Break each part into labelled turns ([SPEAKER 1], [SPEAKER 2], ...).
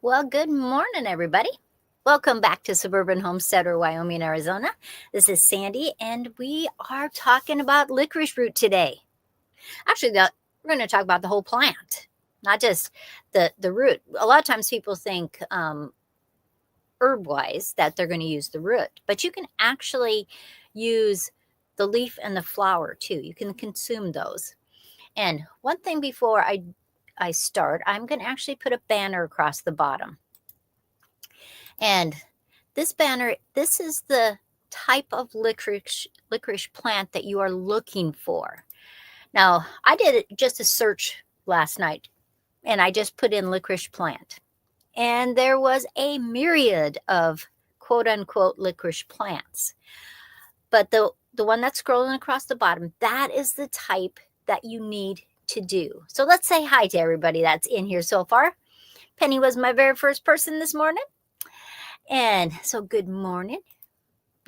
[SPEAKER 1] Well, good morning, everybody. Welcome back to Suburban Homesteader, Wyoming, Arizona. This is Sandy, and we are talking about licorice root today. Actually, we're going to talk about the whole plant, not just the root. A lot of times people think herb-wise that they're going to use the root, but you can actually use the leaf and the flower too. You can consume those. And one thing before I start, I'm going to actually put a banner across the bottom. And this banner, this is the type of licorice plant that you are looking for. Now, I did just a search last night, and I just put in licorice plant. And there was a myriad of quote-unquote licorice plants. But the one that's scrolling across the bottom, that is the type that you need to do. So let's say hi to everybody that's in here so far. Penny was my very first person this morning. And so good morning,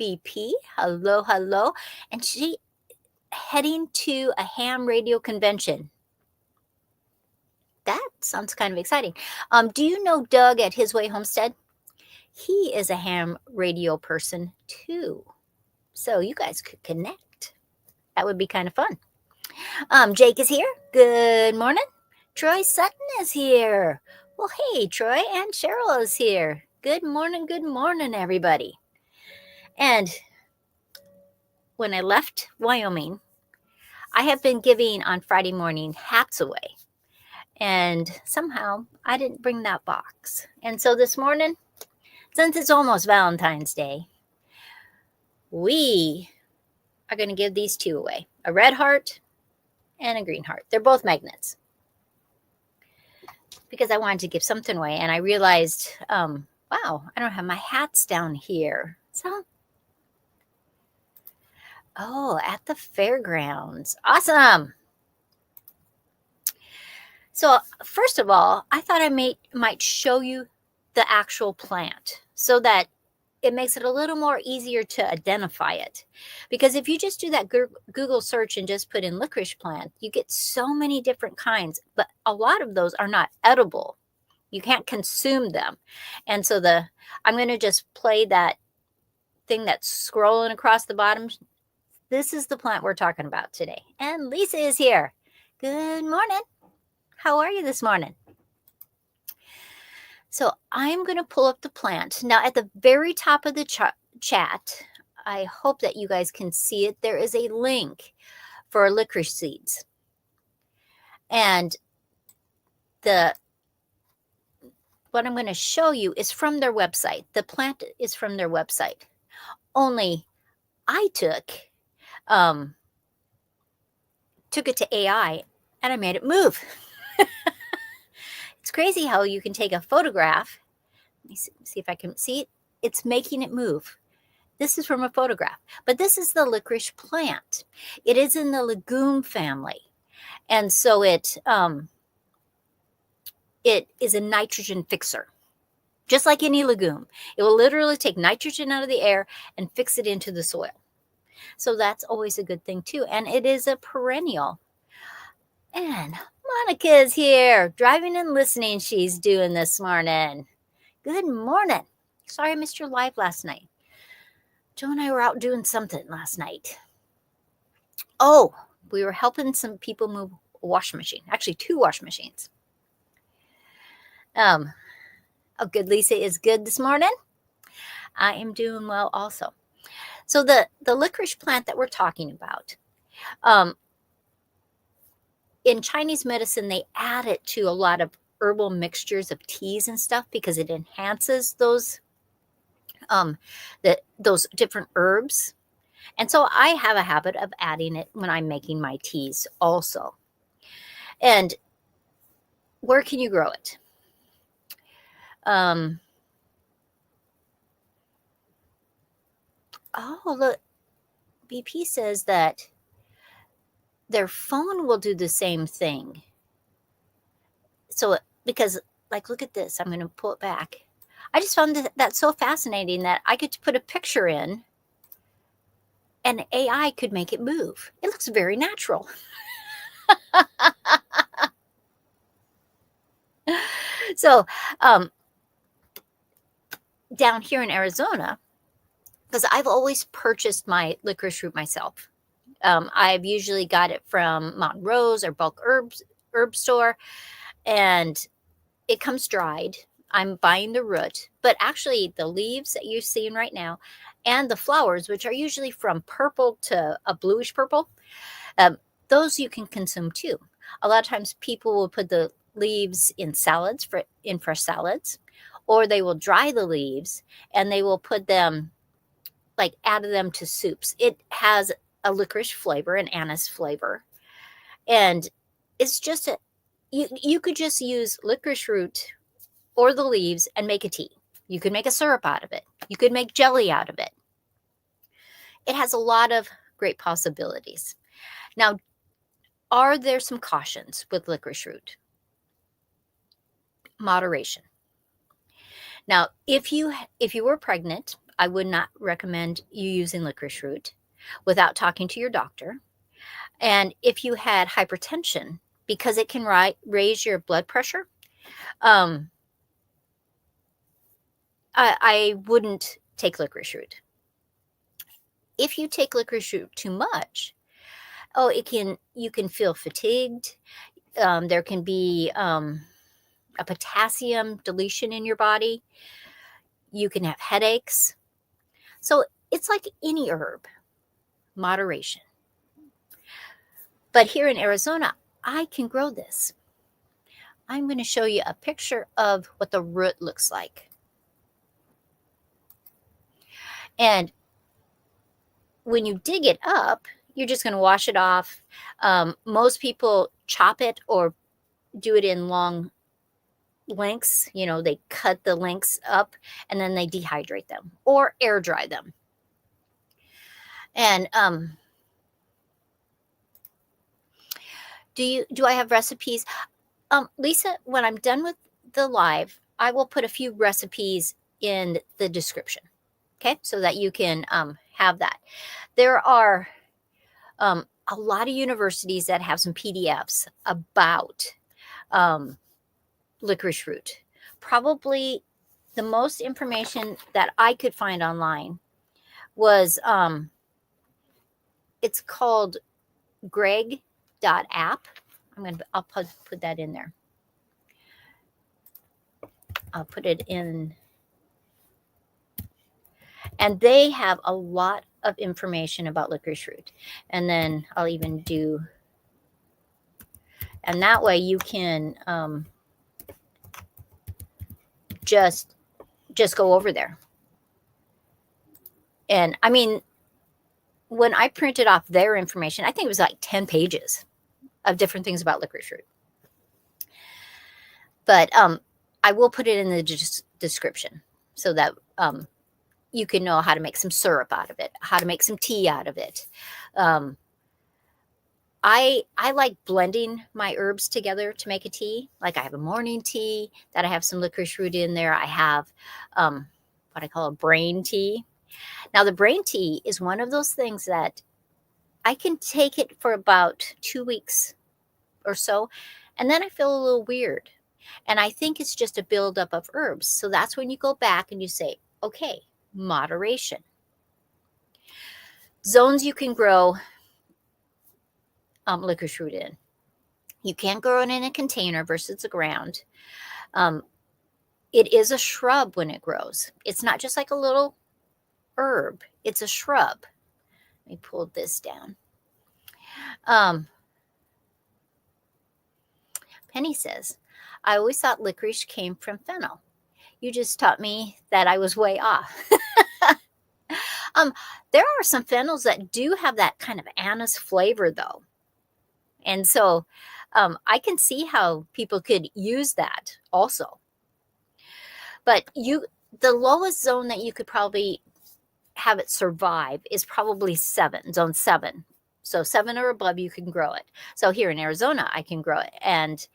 [SPEAKER 1] BP. Hello, hello. And she heading to a ham radio convention. That sounds kind of exciting. Do you know Doug at His Way Homestead? He is a ham radio person too. So you guys could connect. That would be kind of fun. Jake is here. Good morning. Troy Sutton is here. Well, hey, Troy, and Cheryl is here. Good morning, everybody. And when I left Wyoming, I have been giving on Friday morning hats away. And somehow I didn't bring that box. And so this morning, since it's almost Valentine's Day, we are going to give these two away. A red heart and a green heart. They're both magnets. Because I wanted to give something away. And I realized, wow, I don't have my hats down here. So, at the fairgrounds. Awesome. So first of all, I thought I might show you the actual plant so that it makes it a little more easier to identify it. Because if you just do that Google search and just put in licorice plant, you get so many different kinds, but a lot of those are not edible. You can't consume them. And so I'm going to just play that thing that's scrolling across the bottom. This is the plant we're talking about today. And Lisa is here. Good morning. How are you this morning? So I'm going to pull up the plant. Now at the very top of the chat, I hope that you guys can see it. There is a link for licorice seeds. And what I'm going to show you is from their website. The plant is from their website. Only I took it to AI and I made it move. It's crazy how you can take a photograph. Let me see if I can see it. It's making it move. This is from a photograph, but this is the licorice plant. It is in the legume family. And so it is a nitrogen fixer, just like any legume. It will literally take nitrogen out of the air and fix it into the soil. So that's always a good thing too. And it is a perennial. And Monica is here, driving and listening. She's doing this morning. Good morning. Sorry I missed your live last night. Joe and I were out doing something last night. Oh, we were helping some people move a washing machine. Actually, 2 washing machines. Good. Lisa is good this morning. I am doing well also. So the licorice plant that we're talking about, in Chinese medicine, they add it to a lot of herbal mixtures of teas and stuff because it enhances those different herbs. And so I have a habit of adding it when I'm making my teas also. And where can you grow it? Look, BP says that their phone will do the same thing. So, because, like, look at this. I'm going to pull it back. I just found that so fascinating that I could put a picture in and AI could make it move. It looks very natural. So down here in Arizona, because I've always purchased my licorice root myself. I've usually got it from Mountain Rose or Bulk Herb Store, and it comes dried. I'm buying the root, but actually the leaves that you're seeing right now and the flowers, which are usually from purple to a bluish purple, those you can consume too. A lot of times people will put the leaves in salads, in fresh salads, or they will dry the leaves and they will put them, like add them to soups. It has a licorice flavor, an anise flavor, and it's just you could just use licorice root or the leaves and make a tea. You could make a syrup out of it. You could make jelly out of it. It has a lot of great possibilities. Now, are there some cautions with licorice root? Moderation. Now, if you were pregnant, I would not recommend you using licorice root without talking to your doctor. And if you had hypertension, because it can raise your blood pressure, I wouldn't take licorice root. If you take licorice root too much, you can feel fatigued. There can be a potassium deletion in your body. You can have headaches. So it's like any herb, moderation. But here in Arizona, I can grow this. I'm going to show you a picture of what the root looks like. And when you dig it up, you're just going to wash it off. Most people chop it or do it in long lengths. You know, they cut the lengths up and then they dehydrate them or air dry them. And do I have recipes? Lisa, when I'm done with the live, I will put a few recipes in the description. Okay, so that you can have that. There are a lot of universities that have some PDFs about licorice root. Probably the most information that I could find online was it's called greg.app. I'll put that in there. I'll put it in. And they have a lot of information about licorice root. And then I'll even do, and that way you can just go over there. And I mean, when I printed off their information, I think it was like 10 pages of different things about licorice root. But I will put it in the description so that you can know how to make some syrup out of it, how to make some tea out of it. I like blending my herbs together to make a tea. Like I have a morning tea that I have some licorice root in there. I have what I call a brain tea. Now the brain tea is one of those things that I can take it for about 2 weeks or so, and then I feel a little weird. And I think it's just a buildup of herbs. So that's when you go back and you say, okay, moderation. Zones you can grow licorice root in. You can't grow it in a container versus the ground. It is a shrub when it grows. It's not just like a little herb. It's a shrub. Let me pull this down. Penny says, I always thought licorice came from fennel. You just taught me that I was way off. There are some fennels that do have that kind of anise flavor, though. And so I can see how people could use that also. But the lowest zone that you could probably have it survive is probably 7, zone 7. So 7 or above, you can grow it. So here in Arizona, I can grow it. And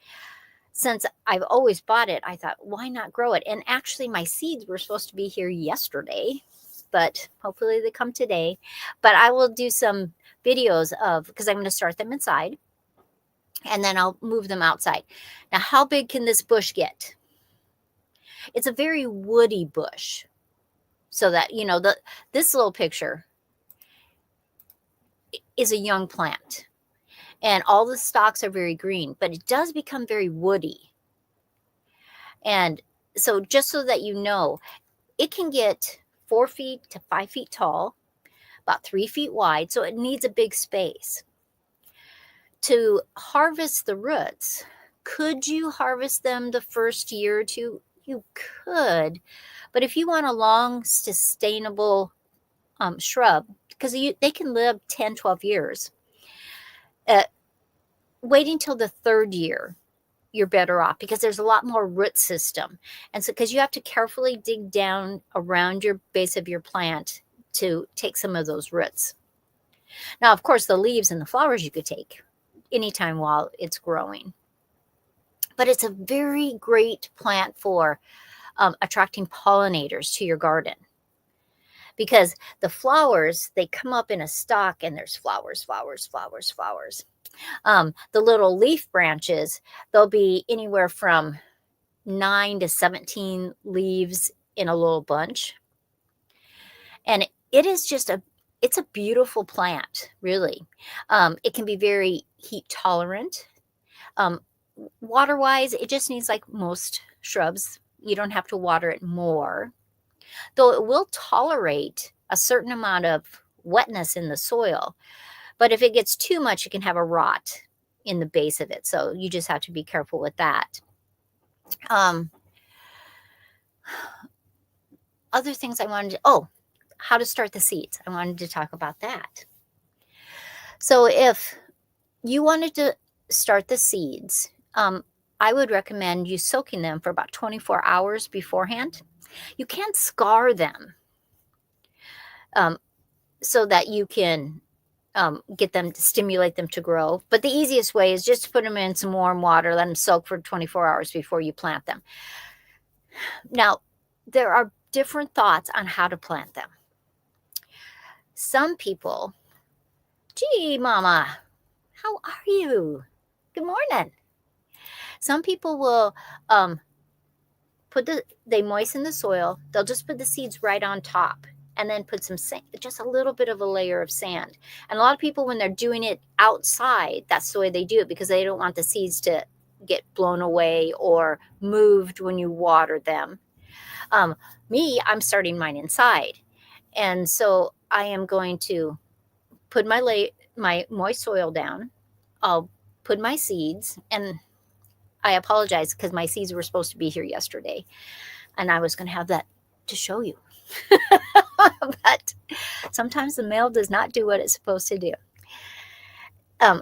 [SPEAKER 1] since I've always bought it, I thought, why not grow it? And actually, my seeds were supposed to be here yesterday, but hopefully they come today. But I will do some videos because I'm going to start them inside, and then I'll move them outside. Now, how big can this bush get? It's a very woody bush. so that, you know, this little picture is a young plant and all the stalks are very green, but it does become very woody. And so just so that you know, it can get 4 feet to 5 feet tall, about 3 feet wide. So it needs a big space. To harvest the roots, could you harvest them the first year or two? You could, but if you want a long, sustainable shrub, because they can live 10, 12 years, waiting till the 3rd year, you're better off because there's a lot more root system. And so, because you have to carefully dig down around your base of your plant to take some of those roots. Now, of course, the leaves and the flowers you could take anytime while it's growing. But it's a very great plant for attracting pollinators to your garden. Because the flowers, they come up in a stalk and there's flowers, flowers, flowers, flowers. The little leaf branches, there'll be anywhere from 9 to 17 leaves in a little bunch. And it is just it's a beautiful plant, really. It can be very heat tolerant. Water-wise, it just needs, like most shrubs, you don't have to water it more. Though it will tolerate a certain amount of wetness in the soil. But if it gets too much, it can have a rot in the base of it. So you just have to be careful with that. Other things I wanted to, how to start the seeds. I wanted to talk about that. So if you wanted to start the seeds, I would recommend you soaking them for about 24 hours beforehand. You can scar them so that you can get them to stimulate them to grow. But the easiest way is just to put them in some warm water, let them soak for 24 hours before you plant them. Now, there are different thoughts on how to plant them. Some people, gee, Mama, how are you? Good morning. Some people will they moisten the soil. They'll just put the seeds right on top and then put some sand, just a little bit of a layer of sand. And a lot of people, when they're doing it outside, that's the way they do it because they don't want the seeds to get blown away or moved when you water them. I'm starting mine inside. And so I am going to put my moist soil down. I'll put my seeds, and I apologize because my seeds were supposed to be here yesterday and I was going to have that to show you. But sometimes the mail does not do what it's supposed to do.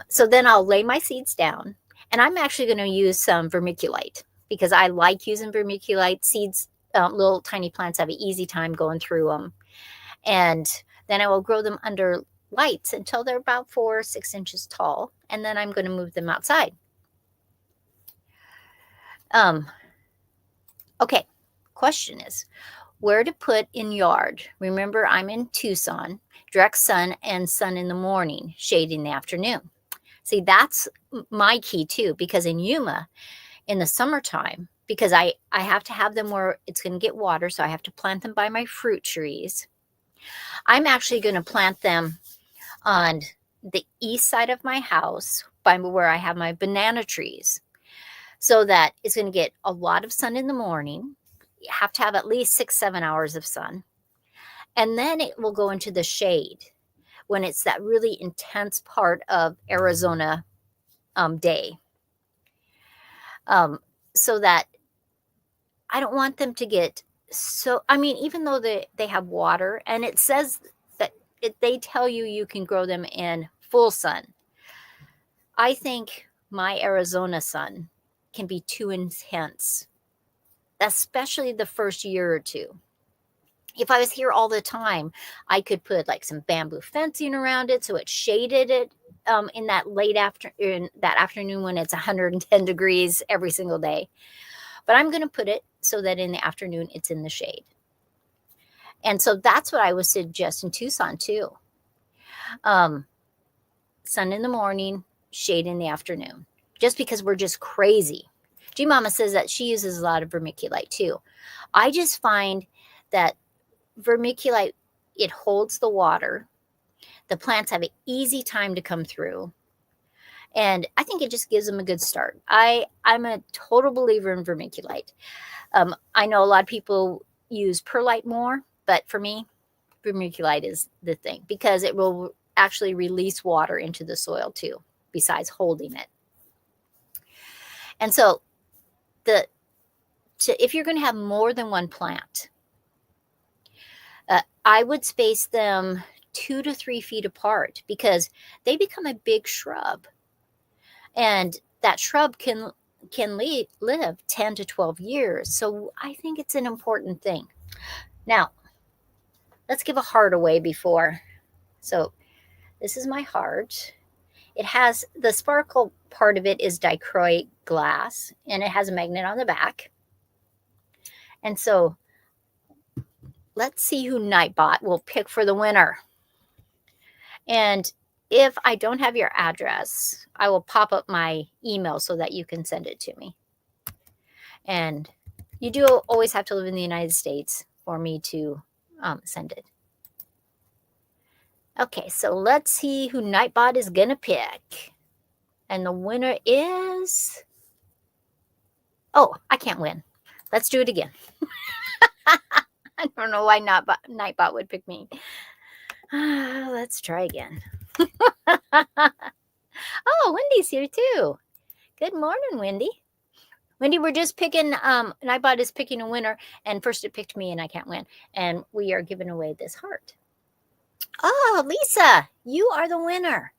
[SPEAKER 1] So then I'll lay my seeds down, and I'm actually going to use some vermiculite because I like using vermiculite. Seeds, little tiny plants have an easy time going through them. And then I will grow them under lights until they're about 4 or 6 inches tall. And then I'm going to move them outside. Okay, question is where to put in yard. Remember, I'm in Tucson, direct sun and sun in the morning, shade in the afternoon. See, that's my key too, because in Yuma, in the summertime, because I have to have them where it's going to get water, so I have to plant them by my fruit trees. I'm actually going to plant them on the east side of my house by where I have my banana trees, so that it's going to get a lot of sun in the morning. You have to have at least 6-7 hours of sun. And then it will go into the shade when it's that really intense part of Arizona day. So that I don't want them to get so, even though they have water, and it says that they tell you can grow them in full sun. I think my Arizona sun can be too intense, especially the first year or two. If I was here all the time, I could put like some bamboo fencing around it so it shaded it in that afternoon when it's 110 degrees every single day. But I'm going to put it so that in the afternoon it's in the shade. And so that's what I would suggest in Tucson too. Sun in the morning, shade in the afternoon. Just because we're just crazy. G Mama says that she uses a lot of vermiculite too. I just find that vermiculite, it holds the water. The plants have an easy time to come through. And I think it just gives them a good start. I'm a total believer in vermiculite. I know a lot of people use perlite more, but for me, vermiculite is the thing because it will actually release water into the soil too, besides holding it. And so if you're going to have more than one plant, I would space them 2 to 3 feet apart because they become a big shrub. And that shrub can live 10 to 12 years. So I think it's an important thing. Now, let's give a heart away before. So this is my heart. It has the sparkle part of it is dichroic glass, and it has a magnet on the back. And so let's see who Nightbot will pick for the winner. And if I don't have your address, I will pop up my email so that you can send it to me. And you do always have to live in the United States for me to send it. Okay, so let's see who Nightbot is going to pick. And the winner is... Oh, I can't win. Let's do it again. I don't know why Nightbot would pick me. Let's try again. Oh, Wendy's here too. Good morning, Wendy. Wendy, we're just picking, Nightbot is picking a winner, and first it picked me and I can't win. And we are giving away this heart. Oh, Lisa, you are the winner.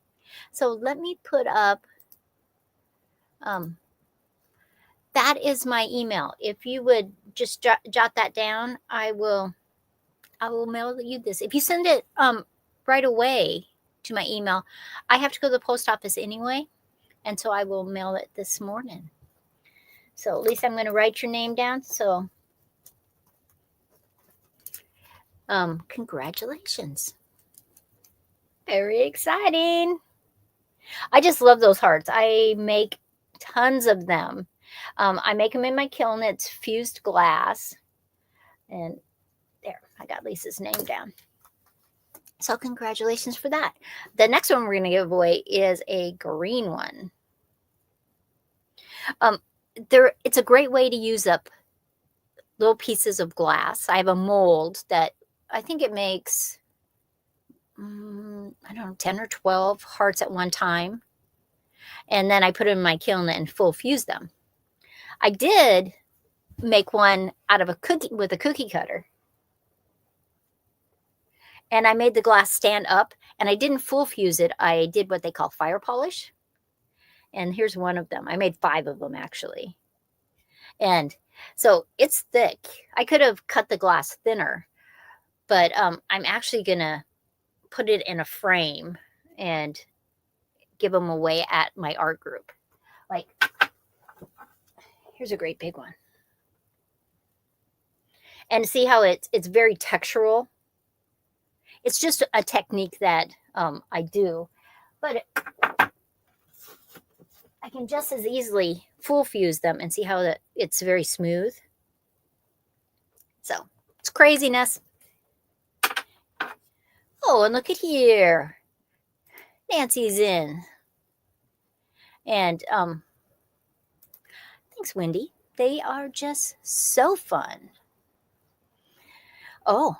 [SPEAKER 1] So let me put up, that is my email. If you would just jot that down, I will mail you this. If you send it right away to my email, I have to go to the post office anyway, and so I will mail it this morning. So Lisa, I'm going to write your name down. So congratulations. Very exciting. I just love those hearts. I make tons of them. I make them in my kiln. It's fused glass. And there, I got Lisa's name down. So congratulations for that. The next one we're going to give away is a green one. It's a great way to use up little pieces of glass. I have a mold that I think it makes, I don't know, 10 or 12 hearts at one time. And then I put them in my kiln and full fuse them. I did make one out of with a cookie cutter. And I made the glass stand up, and I didn't full fuse it. I did what they call fire polish. And here's one of them. I made 5 of them actually. And so it's thick. I could have cut the glass thinner, but I'm actually going to put it in a frame and give them away at my art group. Like, here's a great big one. And see how it's very textural. It's just a technique that I do, but I can just as easily full fuse them and see how it's very smooth. So it's craziness. Oh, and look at here. Nancy's in. And thanks, Wendy. They are just so fun. Oh,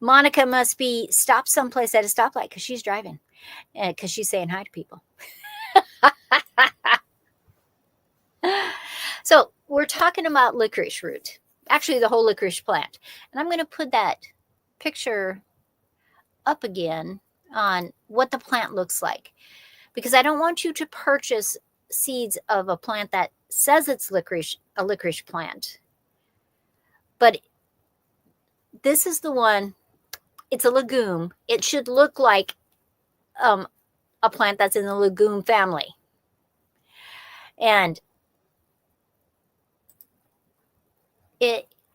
[SPEAKER 1] Monica must be stopped someplace at a stoplight because she's driving, because she's saying hi to people. So we're talking about licorice root, actually the whole licorice plant. And I'm going to put that picture up again on what the plant looks like, because I don't want you to purchase seeds of a plant that says it's a licorice plant. But this is the one. It's a legume. It should look like a plant that's in the legume family. And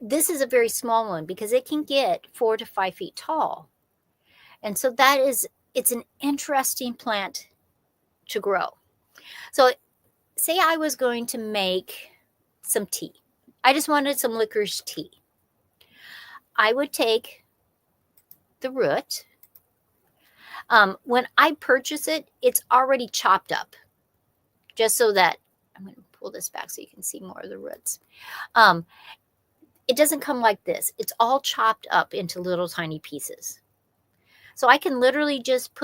[SPEAKER 1] this is a very small one because it can get 4 to 5 feet tall. And so it's an interesting plant to grow. So say I was going to make some tea. I just wanted some licorice tea. I would take the root. When I purchase it, it's already chopped up, just so that I'm going to pull this back so you can see more of the roots. It doesn't come like this. It's all chopped up into little tiny pieces. So I can literally just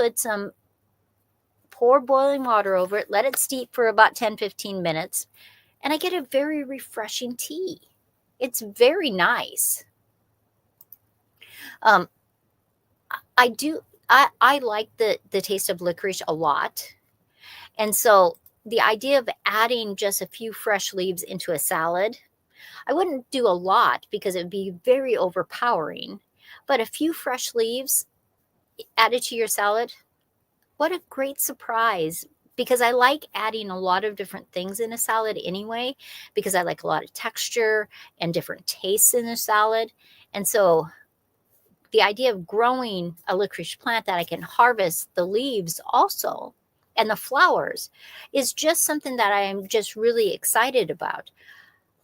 [SPEAKER 1] pour boiling water over it, let it steep for about 10-15 minutes, and I get a very refreshing tea. It's very nice. I like the taste of licorice a lot. And so the idea of adding just a few fresh leaves into a salad, I wouldn't do a lot because it would be very overpowering, but a few fresh leaves added to your salad, what a great surprise. Because I like adding a lot of different things in a salad anyway, because I like a lot of texture and different tastes in a salad. And so the idea of growing a licorice plant that I can harvest the leaves also and the flowers is just something that I am just really excited about.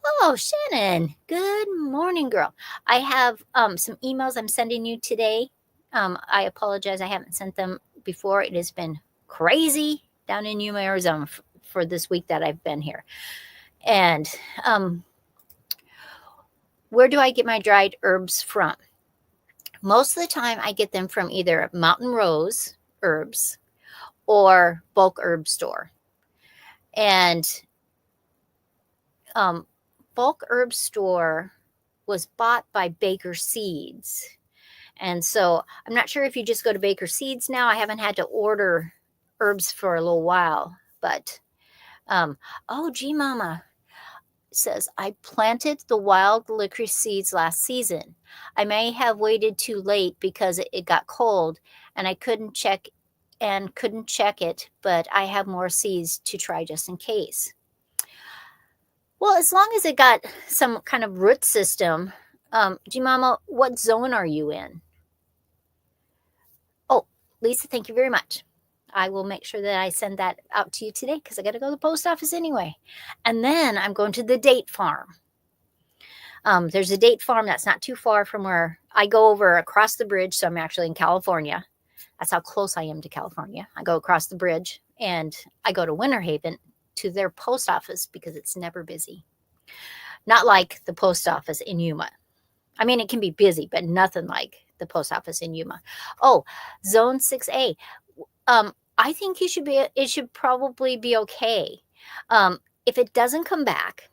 [SPEAKER 1] Oh, Shannon, good morning, girl. I have some emails I'm sending you today. I apologize, I haven't sent them before. It has been crazy down in Yuma, Arizona for this week that I've been here. And where do I get my dried herbs from? Most of the time I get them from either Mountain Rose Herbs or Bulk Herb Store. And Bulk Herb Store was bought by Baker Seeds. And so I'm not sure if you just go to Baker Seeds now. I haven't had to order herbs for a little while, but oh, G Mama says, I planted the wild licorice seeds last season. I may have waited too late because it got cold and I couldn't check it, but I have more seeds to try just in case. Well, as long as it got some kind of root system. G Mama, what zone are you in? Oh, Lisa, thank you very much. I will make sure that I send that out to you today because I got to go to the post office anyway. And then I'm going to the date farm. There's a date farm that's not too far from where I go over across the bridge. So I'm actually in California. That's how close I am to California. I go across the bridge and I go to Winter Haven to their post office because it's never busy. Not like the post office in Yuma. I mean, it can be busy, but nothing like the post office in Yuma. Oh, Zone 6A. I think it should probably be okay. If it doesn't come back,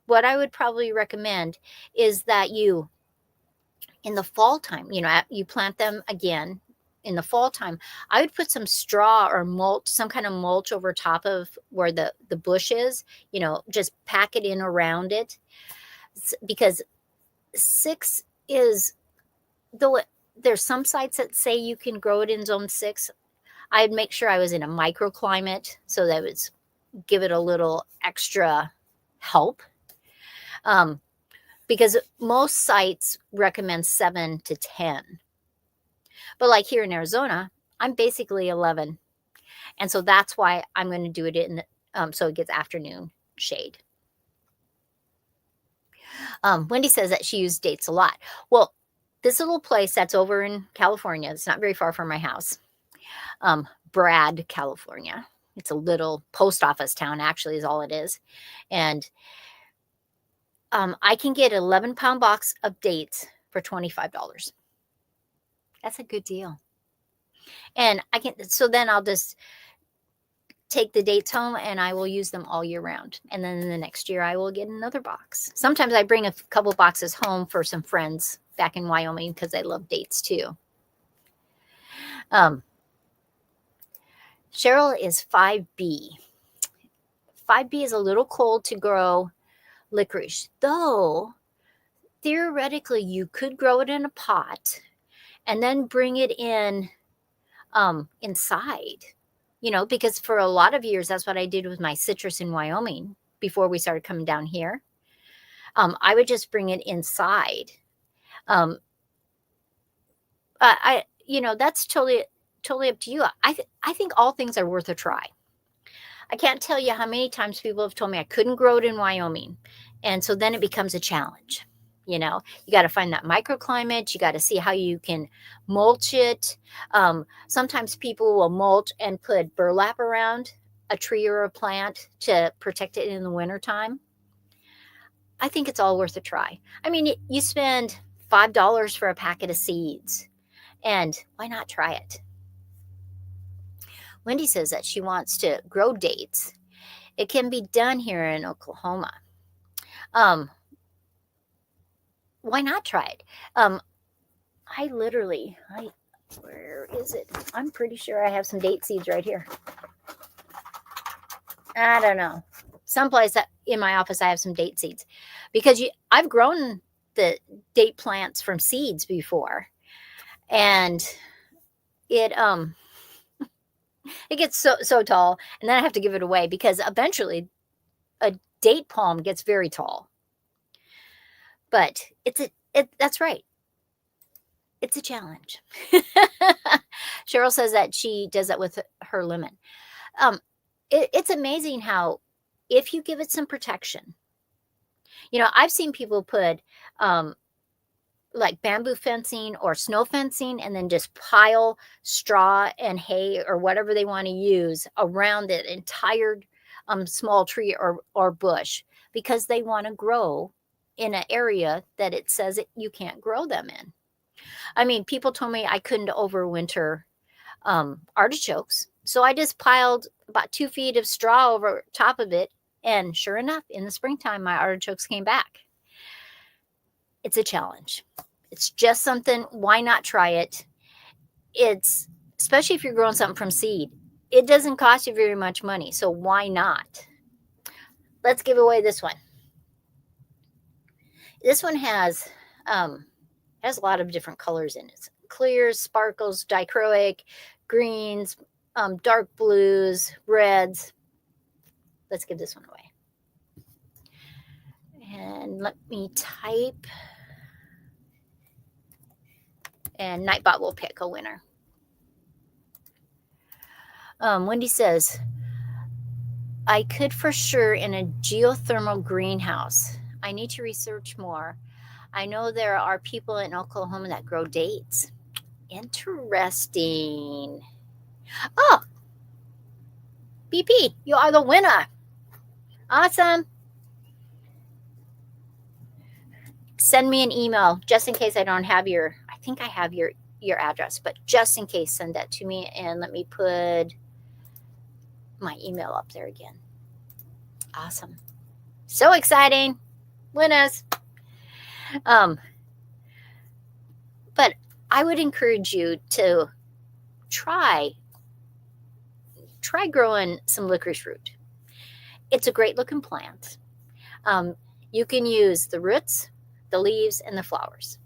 [SPEAKER 1] what I would probably recommend is that you, in the fall time, you plant them again in the fall time. I would put some straw or mulch, some kind of mulch over top of where the bush is, just pack it in around it, because 6 is, though there's some sites that say you can grow it in zone 6, I'd make sure I was in a microclimate so that would give it a little extra help. Because most sites recommend 7 to 10. But like here in Arizona, I'm basically 11. And so that's why I'm going to do it in so it gets afternoon shade. Wendy says that she used dates a lot. Well, this little place that's over in California, it's not very far from my house. Brad, California. It's a little post office town, actually, is all it is. And I can get an 11-pound box of dates for $25. That's a good deal. And so then I'll just take the dates home and I will use them all year round. And then the next year I will get another box. Sometimes I bring a couple boxes home for some friends back in Wyoming because they love dates too. Cheryl is 5B. 5B is a little cold to grow licorice, though theoretically you could grow it in a pot and then bring it in inside, because for a lot of years, that's what I did with my citrus in Wyoming before we started coming down here. I would just bring it inside. That's totally up to you. I think all things are worth a try. I can't tell you how many times people have told me I couldn't grow it in Wyoming. And so then it becomes a challenge. You know, you got to find that microclimate. You got to see how you can mulch it. Sometimes people will mulch and put burlap around a tree or a plant to protect it in the wintertime. I think it's all worth a try. I mean, you spend $5 for a packet of seeds, and why not try it? Wendy says that she wants to grow dates. It can be done here in Oklahoma. Why not try it? Where is it? I'm pretty sure I have some date seeds right here. I don't know. Someplace in my office, I have some date seeds because I've grown the date plants from seeds before, and it gets so tall, and then I have to give it away because eventually a date palm gets very tall. But that's right. It's a challenge. Cheryl says that she does that with her lemon. It's amazing how if you give it some protection, you know, I've seen people put like bamboo fencing or snow fencing and then just pile straw and hay or whatever they want to use around the entire small tree or bush because they want to grow in an area that it says you can't grow them in. I mean, people told me I couldn't overwinter artichokes. So I just piled about 2 feet of straw over top of it. And sure enough, in the springtime, my artichokes came back. It's a challenge. It's just something. Why not try it? It's especially if you're growing something from seed. It doesn't cost you very much money. So why not? Let's give away this one. This one has a lot of different colors in it. Clears, sparkles, dichroic, greens, dark blues, reds. Let's give this one away. And let me type. And Nightbot will pick a winner. Wendy says, I could for sure in a geothermal greenhouse. I need to research more. I know there are people in Oklahoma that grow dates. Interesting. Oh, BP, you are the winner. Awesome. Send me an email just in case I don't have I think I have your address, but just in case, send that to me and let me put my email up there again. Awesome. So exciting. Winners. But I would encourage you to try growing some licorice root. It's a great looking plant. You can use the roots, the leaves, and the flowers.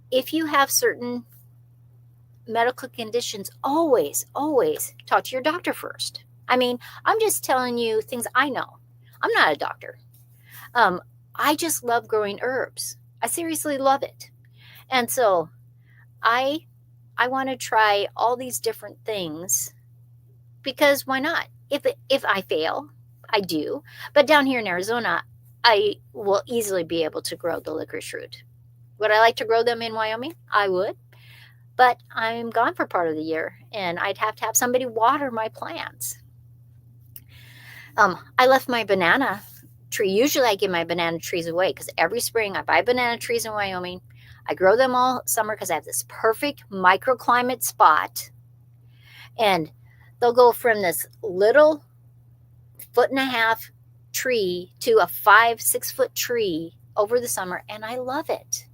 [SPEAKER 1] If you have certain medical conditions, always talk to your doctor first. I mean, I'm just telling you things I know. I'm not a doctor. I just love growing herbs. I seriously love it. And so I want to try all these different things because why not? If I fail, I do. But down here in Arizona, I will easily be able to grow the licorice root. Would I like to grow them in Wyoming? I would. But I'm gone for part of the year, and I'd have to have somebody water my plants. I left my banana tree. Usually I give my banana trees away because every spring I buy banana trees in Wyoming. I grow them all summer because I have this perfect microclimate spot. And they'll go from this little 1.5-foot tree to a 5-6-foot tree over the summer. And I love it.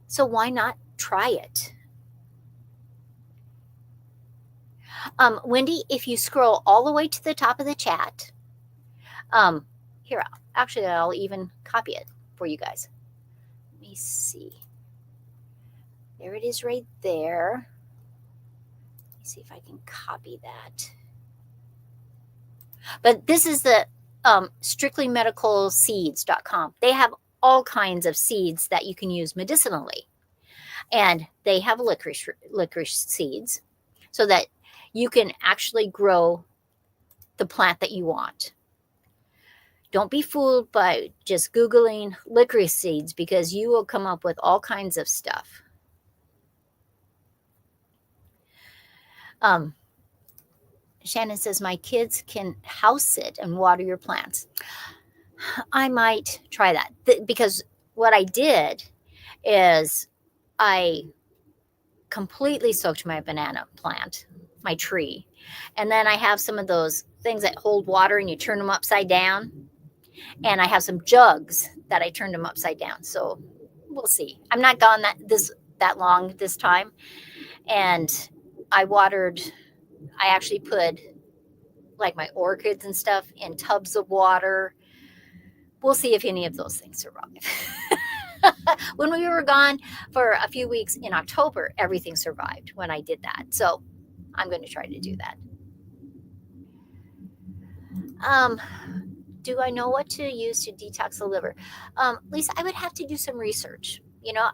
[SPEAKER 1] So why not try it? Wendy, if you scroll all the way to the top of the chat, here, actually, I'll even copy it for you guys. Let me see. There it is right there. Let me see if I can copy that. But this is the strictlymedicalseeds.com. They have all kinds of seeds that you can use medicinally. And they have licorice seeds so that you can actually grow the plant that you want. Don't be fooled by just Googling licorice seeds, because you will come up with all kinds of stuff. Shannon says, my kids can house sit and water your plants. I might try that, because what I did is I completely soaked my banana plant, my tree. And then I have some of those things that hold water and you turn them upside down. And I have some jugs that I turned them upside down. So we'll see. I'm not gone that long this time. And I actually put like my orchids and stuff in tubs of water. We'll see if any of those things survive. When we were gone for a few weeks in October, everything survived when I did that. So I'm going to try to do that. Do I know what to use to detox the liver? Lisa, I would have to do some research.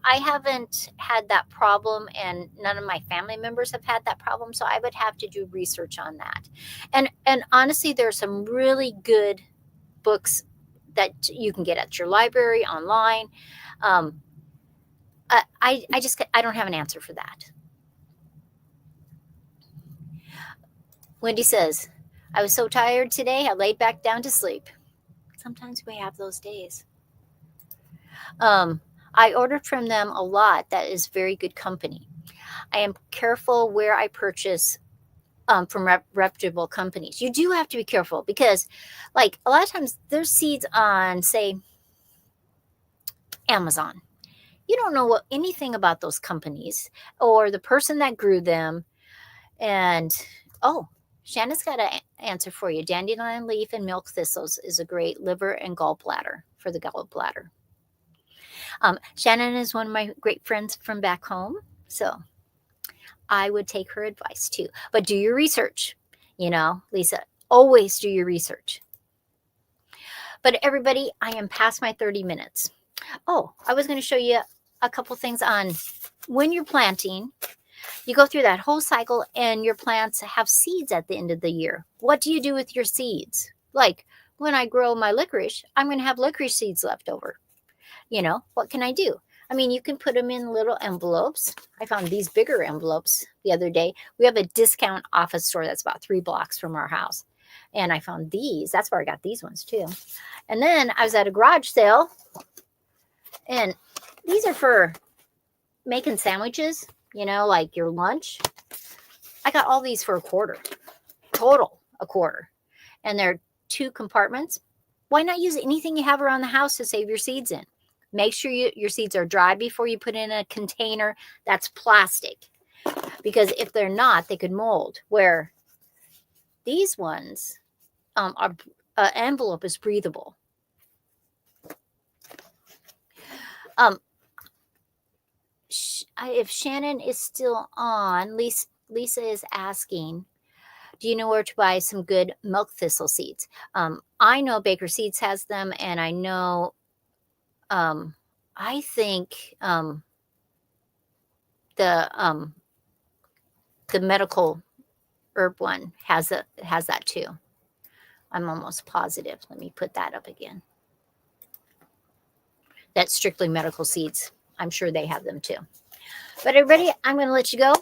[SPEAKER 1] I haven't had that problem, and none of my family members have had that problem. So I would have to do research on that. And honestly, there are some really good books that you can get at your library online. I don't have an answer for that. Wendy says, I was so tired today, I laid back down to sleep. Sometimes we have those days. I ordered from them a lot. That is very good company. I am careful where I purchase from reputable companies. You do have to be careful, because like a lot of times there's seeds on, say, Amazon. You don't know anything about those companies or the person that grew them. And Shannon's got an answer for you. Dandelion leaf and milk thistles is a great liver and gallbladder, for the gallbladder. Shannon is one of my great friends from back home, so I would take her advice too. But do your research, Lisa. Always do your research. But everybody, I am past my 30 minutes. I was going to show you a couple things on when you're planting. You go through that whole cycle, and your plants have seeds at the end of the year. What do you do with your seeds? Like when I grow my licorice, I'm going to have licorice seeds left over. What can I do? I mean, you can put them in little envelopes. I found these bigger envelopes the other day. We have a discount office store that's about 3 blocks from our house. And I found these. That's where I got these ones too. And then I was at a garage sale, and these are for making sandwiches, like your lunch. I got all these for $0.25, total $0.25. And they're 2 compartments. Why not use anything you have around the house to save your seeds in? Make sure your seeds are dry before you put in a container that's plastic, because if they're not, they could mold. Where these ones, envelope is breathable. If Shannon is still on, Lisa is asking, do you know where to buy some good milk thistle seeds? I know Baker Seeds has them, and I know, I think the medical herb one has that too. I'm almost positive. Let me put that up again. That's Strictly Medical Seeds. I'm sure they have them too. But everybody, I'm going to let you go.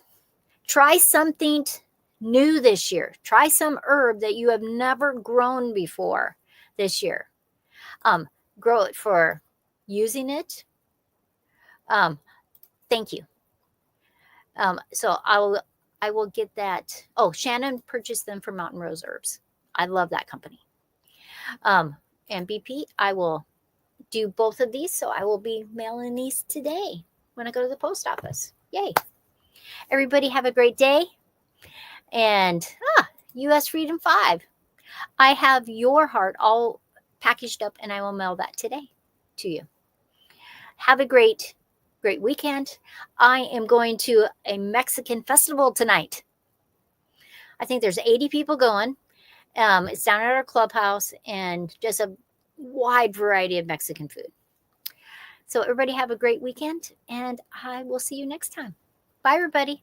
[SPEAKER 1] Try something new this year. Try some herb that you have never grown before this year. Grow it for using it. Thank you. So I will get that. Shannon purchased them from Mountain Rose Herbs. I love that company. And BP, I will do both of these. So I will be mailing these today when I go to the post office. Yay. Everybody have a great day. And US Freedom 5. I have your heart all packaged up, and I will mail that today to you. Have a great weekend. I am going to a Mexican festival tonight. I think there's 80 people going. It's down at our clubhouse, and just a wide variety of Mexican food. So everybody have a great weekend, and I will see you next time. Bye, everybody.